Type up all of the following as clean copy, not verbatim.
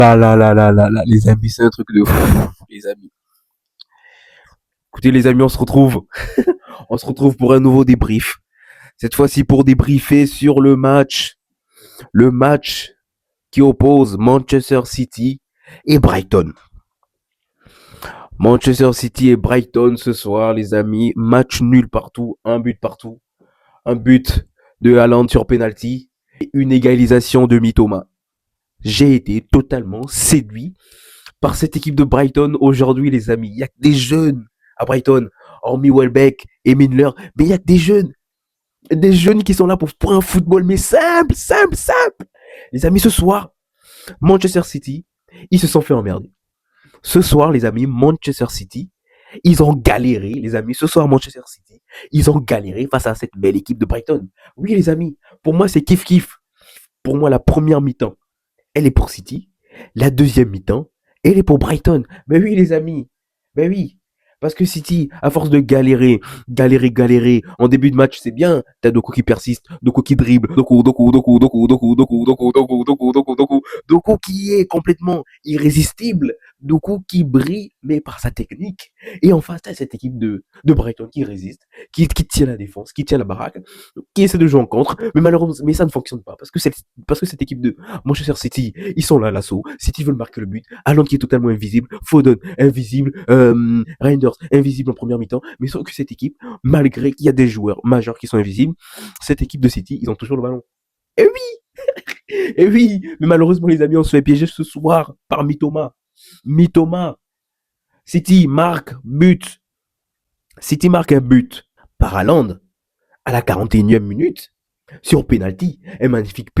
Les amis, c'est un truc de fou, les amis. Écoutez, les amis, on se retrouve pour un nouveau débrief. Cette fois-ci pour débriefer sur le match qui oppose Manchester City et Brighton. Manchester City et Brighton ce soir, les amis. Match nul partout, un but partout. Un but de Haaland sur penalty et une égalisation de Mitoma. J'ai été totalement séduit par cette équipe de Brighton aujourd'hui, les amis. Il y a que des jeunes à Brighton, hormis Welbeck et Milner, mais il y a que des jeunes qui sont là pour un football, mais simple, simple, simple. Les amis, ce soir, Manchester City, ils se sont fait emmerder. Ce soir, les amis, Manchester City, ils ont galéré, les amis. Ce soir, Manchester City, ils ont galéré face à cette belle équipe de Brighton. Oui, les amis, pour moi, c'est kiff-kiff. Pour moi, la première mi-temps, elle est pour City. La deuxième mi-temps, elle est pour Brighton. Mais oui, les amis. Mais oui. Parce que City, à force de galérer, en début de match, c'est bien. T'as Doku qui persiste, Doku qui dribble, Doku qui est complètement irrésistible, Doku qui brille, mais par sa technique. Et en face, t'as cette équipe de Brighton qui résiste, qui tient la défense, qui tient la baraque, qui essaie de jouer en contre, mais malheureusement, mais ça ne fonctionne pas. Parce que cette équipe de Manchester City, ils sont là à l'assaut. City veulent marquer le but. Haaland qui est totalement invisible. Foden, invisible. Reinders, invisible en première mi-temps. Mais sauf que cette équipe, malgré qu'il y a des joueurs majeurs qui sont invisibles, cette équipe de City, ils ont toujours le ballon. Et oui, et oui, mais malheureusement les amis, on se fait piéger ce soir par Mitoma. Mitoma. City marque but. City marque un but par Haaland à la 41e minute sur penalty. Un magnifique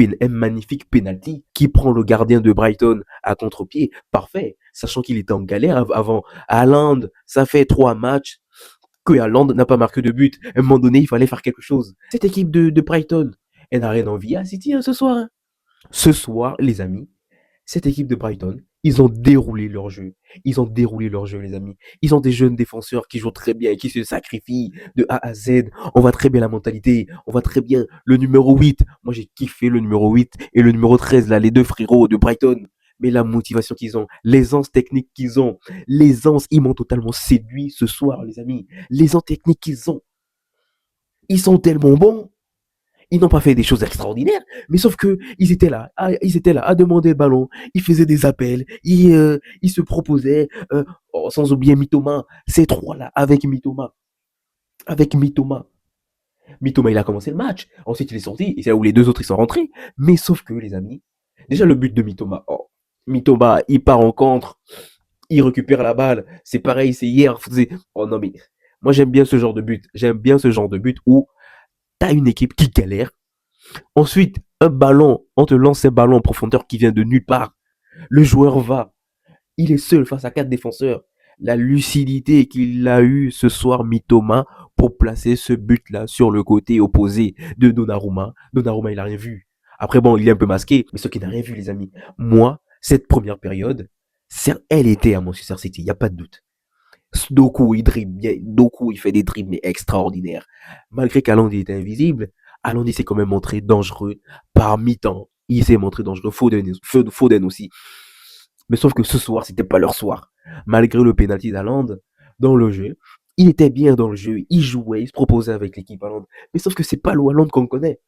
penalty qui prend le gardien de Brighton à contre-pied. Parfait. Sachant qu'il était en galère avant. Haaland, ça fait 3 matchs que Haaland n'a pas marqué de but. À un moment donné, il fallait faire quelque chose. Cette équipe de Brighton, elle n'a rien envie à City ce soir. Hein. Ce soir, les amis, cette équipe de Brighton, ils ont déroulé leur jeu. Ils ont déroulé leur jeu, les amis. Ils ont des jeunes défenseurs qui jouent très bien et qui se sacrifient de A à Z. On voit très bien la mentalité. On voit très bien le numéro 8. Moi, j'ai kiffé le numéro 8 et le numéro 13, là, les deux frérots de Brighton. Mais la motivation qu'ils ont, l'aisance technique qu'ils ont, l'aisance, ils m'ont totalement séduit ce soir, les amis. L'aisance technique qu'ils ont. Ils sont tellement bons. Ils n'ont pas fait des choses extraordinaires, mais sauf que ils étaient là à demander le ballon, ils faisaient des appels, ils se proposaient, sans oublier Mitoma, ces trois-là, avec Mitoma. Mitoma, il a commencé le match, ensuite il est sorti, et c'est là où les deux autres ils sont rentrés, mais sauf que, les amis, déjà le but de Mitoma, Mitoma, il part en contre, il récupère la balle, c'est pareil, c'est hier, oh non mais, moi j'aime bien ce genre de but où t'as une équipe qui galère. Ensuite, on te lance un ballon en profondeur qui vient de nulle part. Le joueur va. Il est seul face à 4 défenseurs. La lucidité qu'il a eue ce soir, Mitoma, pour placer ce but-là sur le côté opposé de Donnarumma. Donnarumma, il n'a rien vu. Après, bon, il est un peu masqué, mais ce qui n'a rien vu, les amis. Moi, cette première période, elle était à Manchester City, il n'y a pas de doute. Doku, il dribble bien. Doku, il fait des dribbles extraordinaires. Malgré qu'Haaland était invisible, Haaland, il s'est quand même montré dangereux par mi-temps. Il s'est montré dangereux. Foden aussi. Mais sauf que ce soir, c'était pas leur soir. Malgré le pénalty d'Haaland, dans le jeu, il était bien dans le jeu. Il jouait, il se proposait avec l'équipe Haaland. Mais sauf que c'est pas le Haaland qu'on connaît.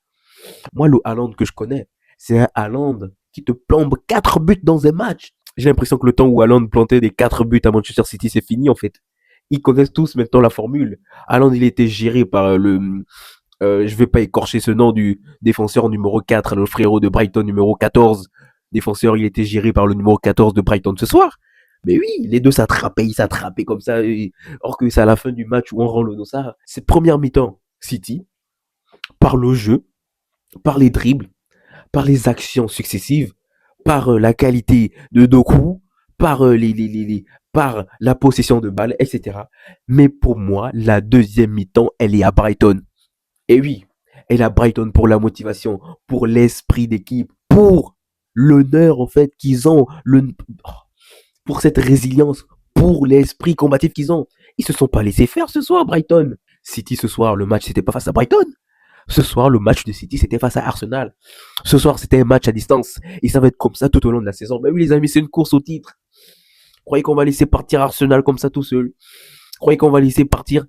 Moi, le Haaland que je connais, c'est un Haaland qui te plombe 4 buts dans un match. J'ai l'impression que le temps où Haaland plantait des 4 buts à Manchester City, c'est fini en fait. Ils connaissent tous maintenant la formule. Haaland, il était géré par je vais pas écorcher ce nom du défenseur numéro 4, le frérot de Brighton numéro 14. Défenseur, il était géré par le numéro 14 de Brighton ce soir. Mais oui, les deux ils s'attrapaient comme ça. Or que c'est à la fin du match où on rend le dossard. Cette première mi-temps, City, par le jeu, par les dribbles, par les actions successives, par la qualité de Doku, par par la possession de balle, etc. Mais pour moi, la deuxième mi-temps, elle est à Brighton. Et oui, elle est à Brighton pour la motivation, pour l'esprit d'équipe, pour l'honneur en fait qu'ils ont, pour cette résilience, pour l'esprit combatif qu'ils ont. Ils se sont pas laissés faire ce soir, Brighton. City ce soir, le match c'était pas face à Brighton. Ce soir, le match de City, c'était face à Arsenal. Ce soir, c'était un match à distance. Et ça va être comme ça tout au long de la saison. Ben oui, les amis, c'est une course au titre. Croyez qu'on va laisser partir Arsenal comme ça tout seul? Croyez qu'on va laisser partir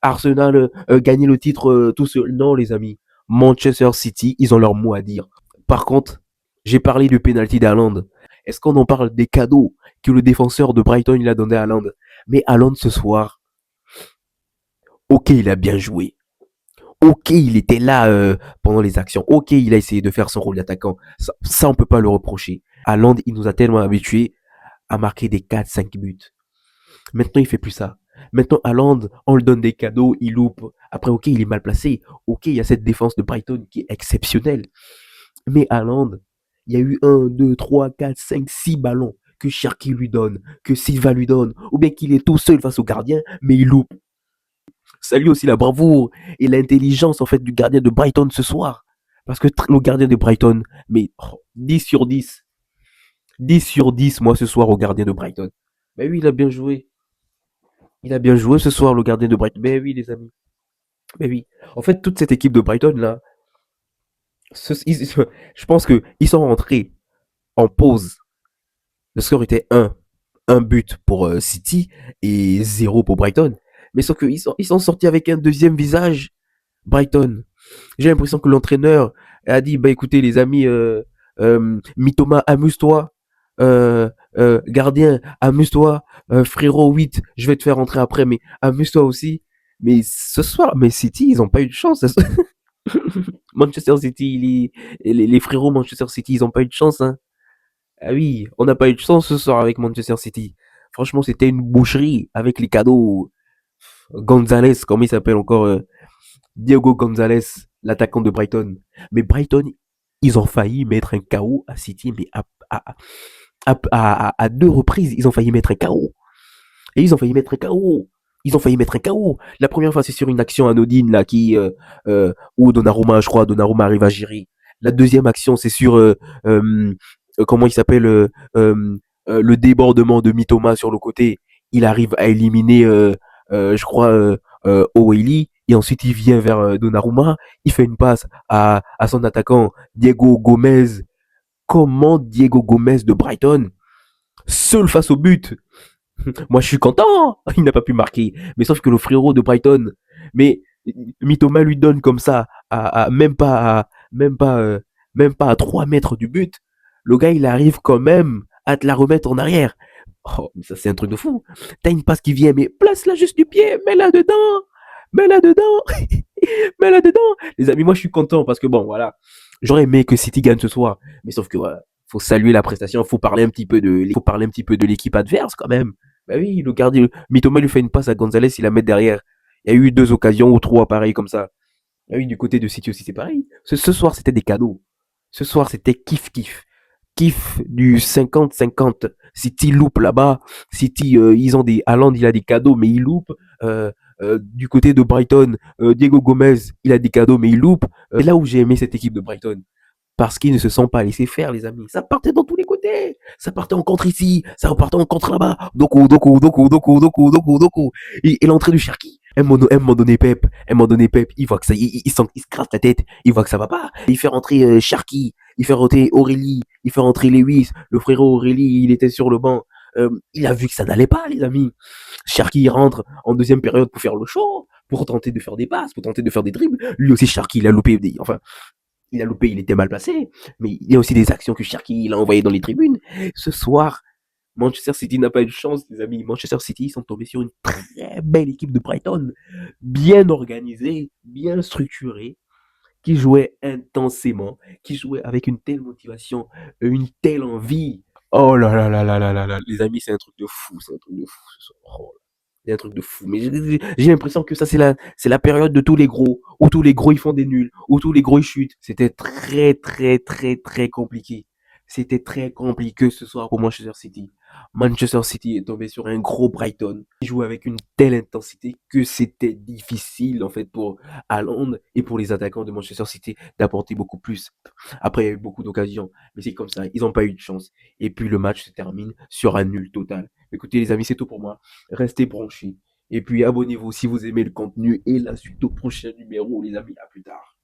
Arsenal gagner le titre tout seul? Non, les amis. Manchester City, ils ont leur mot à dire. Par contre, j'ai parlé du penalty d'Haaland. Est-ce qu'on en parle des cadeaux que le défenseur de Brighton il a donné à Haaland? Mais Haaland ce soir, ok, il a bien joué. Ok, il était là pendant les actions. Ok, il a essayé de faire son rôle d'attaquant. Ça on peut pas le reprocher. Haaland, il nous a tellement habitués à marquer des 4-5 buts. Maintenant, il fait plus ça. Maintenant, Haaland, on lui donne des cadeaux, il loupe. Après, ok, il est mal placé. Ok, il y a cette défense de Brighton qui est exceptionnelle. Mais Haaland, il y a eu 1, 2, 3, 4, 5, 6 ballons que Cherki lui donne, que Silva lui donne, ou bien qu'il est tout seul face au gardien, mais il loupe. Salut aussi la bravoure et l'intelligence en fait du gardien de Brighton ce soir. Parce que le gardien de Brighton, mais 10 sur 10. 10 sur 10, moi, ce soir, au gardien de Brighton. Mais oui, il a bien joué. Il a bien joué ce soir, le gardien de Brighton. Mais oui, les amis. Mais oui. En fait, toute cette équipe de Brighton, là, je pense qu'ils sont rentrés en pause. Le score était un but pour City et zéro pour Brighton. Mais sauf qu'ils sont sortis avec un deuxième visage, Brighton. J'ai l'impression que l'entraîneur a dit, bah écoutez les amis, Mitoma, amuse-toi. Gardien, amuse-toi. Frérot, 8, je vais te faire rentrer après, mais amuse-toi aussi. Mais ce soir, mais City, ils n'ont pas eu de chance. Manchester City, les frérots Manchester City, ils n'ont pas eu de chance. Hein. Ah oui, on n'a pas eu de chance ce soir avec Manchester City. Franchement, c'était une boucherie avec les cadeaux. Gonzalez, comment il s'appelle encore Diego Gonzalez, l'attaquant de Brighton. Mais Brighton, ils ont failli mettre un KO à City, mais à 2 reprises, ils ont failli mettre un KO. Et ils ont failli mettre un KO. Ils ont failli mettre un KO. La première fois, c'est sur une action anodine là où Donnarumma, je crois, Donnarumma arrive à gérer. La deuxième action, c'est sur comment il s'appelle le débordement de Mitoma sur le côté. Il arrive à éliminer, je crois, O'Reilly. Et ensuite, il vient vers Donnarumma. Il fait une passe à son attaquant Diego Gomez. Comment Diego Gomez de Brighton, seul face au but, moi, je suis content. Il n'a pas pu marquer. Mais sauf que le frérot de Brighton, mais Mitoma lui donne comme ça, même pas à 3 mètres du but. Le gars, il arrive quand même à te la remettre en arrière. Oh, mais ça, c'est un truc de fou. T'as une passe qui vient, mais place-la juste du pied, mets-la dedans, mets-la dedans, mets-la dedans. Les amis, moi, je suis content parce que bon, voilà. J'aurais aimé que City gagne ce soir. Mais sauf que, voilà, faut saluer la prestation, faut parler un petit peu de l'équipe adverse quand même. Bah oui, le gardien, Mitoma lui fait une passe à Gonzalez, il la met derrière. Il y a eu 2 occasions ou 3 pareils comme ça. Ah oui, du côté de City aussi, c'est pareil. Ce soir, c'était des cadeaux. Ce soir, c'était kiff-kiff. Kiff du 50-50. City loupe là-bas. City, ils ont des. Haaland, il a des cadeaux, mais il loupe. Du côté de Brighton, Diego Gomez, il a des cadeaux, mais il loupe. C'est là où j'ai aimé cette équipe de Brighton parce qu'ils ne se sont pas laissés faire, les amis. Ça partait dans tous les côtés. Ça partait en contre ici, ça repartait en contre là-bas. Doku. Et l'entrée du Cherki. Un moment donné, Pep, il voit que ça, il se gratte la tête, il voit que ça va pas. Il fait rentrer Cherki, il fait rentrer Aurélie, il fait rentrer Lewis. Le frérot Aurélie, il était sur le banc. Il a vu que ça n'allait pas, les amis. Cherki rentre en deuxième période pour faire le show, pour tenter de faire des passes, pour tenter de faire des dribbles. Lui aussi, Cherki, il a loupé. Enfin, il a loupé, il était mal placé. Mais il y a aussi des actions que Cherki il a envoyées dans les tribunes. Ce soir, Manchester City n'a pas eu de chance, les amis. Manchester City sont tombés sur une très belle équipe de Brighton, bien organisée, bien structurée, qui jouait intensément, qui jouait avec une telle motivation, une telle envie. Oh là là là là là là là, les amis, c'est un truc de fou, c'est un truc de fou. Oh, c'est un truc de fou. Mais j'ai l'impression que ça, c'est la période de tous les gros, où tous les gros ils font des nuls, où tous les gros ils chutent. C'était très, très, très, très compliqué. C'était très compliqué ce soir pour Manchester City. Manchester City est tombé sur un gros Brighton qui jouait avec une telle intensité que c'était difficile en fait pour Haaland et pour les attaquants de Manchester City d'apporter beaucoup plus. Après, il y a eu beaucoup d'occasions, mais c'est comme ça, ils n'ont pas eu de chance. Et puis le match se termine sur un nul total. Écoutez les amis, c'est tout pour moi. Restez branchés. Et puis abonnez-vous si vous aimez le contenu et la suite au prochain numéro, les amis. À plus tard.